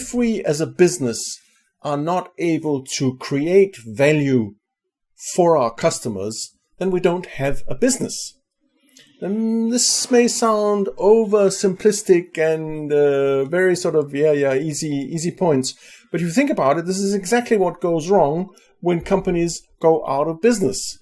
if we as a business are not able to create value for our customers, then we don't have a business. And this may sound oversimplistic and very sort of, easy points. But if you think about it, this is exactly what goes wrong when companies go out of business.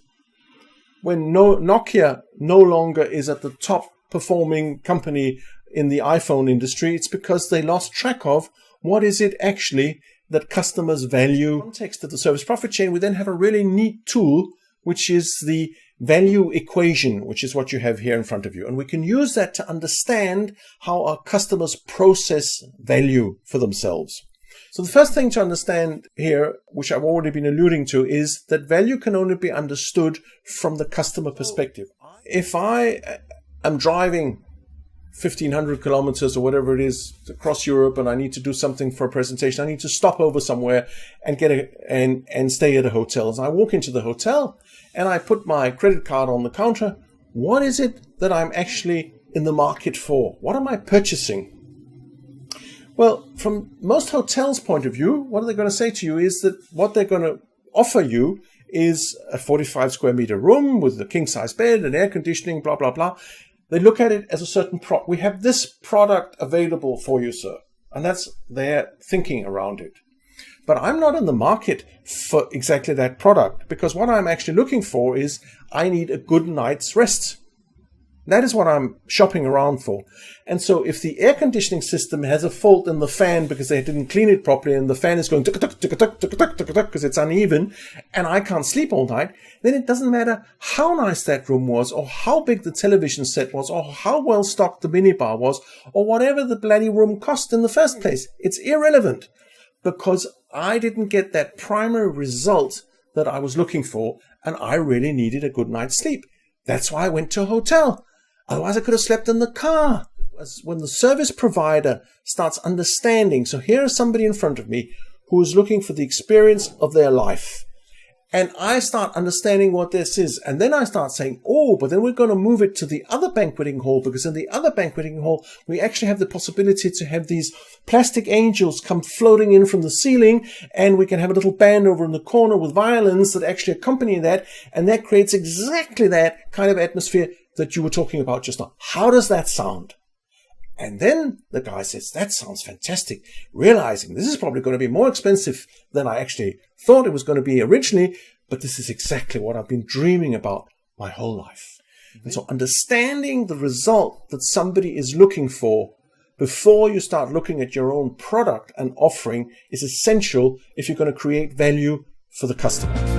When Nokia no longer is at the top performing company in the iPhone industry, it's because they lost track of what is it actually that customers value. In the context of the service profit chain, we then have a really neat tool, which is the value equation, which is what you have here in front of you. And we can use that to understand how our customers process value for themselves. So the first thing to understand here, which I've already been alluding to, is that value can only be understood from the customer perspective. If I am driving 1,500 kilometers or whatever it is across Europe and I need to do something for a presentation, I need to stop over somewhere and and stay at a hotel. As I walk into the hotel and I put my credit card on the counter, what is it that I'm actually in the market for? What am I purchasing? Well, from most hotels' point of view, what they're going to say to you is that what they're going to offer you is a 45 square meter room with a king size bed and air conditioning, blah, blah, blah. They look at it as a certain product. We have this product available for you, sir. And that's their thinking around it. But I'm not in the market for exactly that product, because what I'm actually looking for is I need a good night's rest. That is what I'm shopping around for. And so if the air conditioning system has a fault in the fan because they didn't clean it properly and the fan is going because it's uneven and I can't sleep all night, then it doesn't matter how nice that room was or how big the television set was or how well stocked the minibar was or whatever the bloody room cost in the first place. It's irrelevant because I didn't get that primary result that I was looking for and I really needed a good night's sleep. That's why I went to a hotel. Otherwise, I could have slept in the car. When the service provider starts understanding, so here is somebody in front of me who is looking for the experience of their life. And I start understanding what this is. And then I start saying, oh, but then we're going to move it to the other banqueting hall, because in the other banqueting hall, we actually have the possibility to have these plastic angels come floating in from the ceiling. And we can have a little band over in the corner with violins that actually accompany that. And that creates exactly that kind of atmosphere that you were talking about just now. How does that sound? And then the guy says, that sounds fantastic, realizing this is probably going to be more expensive than I actually thought it was going to be originally, but this is exactly what I've been dreaming about my whole life. And so understanding the result that somebody is looking for before you start looking at your own product and offering is essential if you're going to create value for the customer.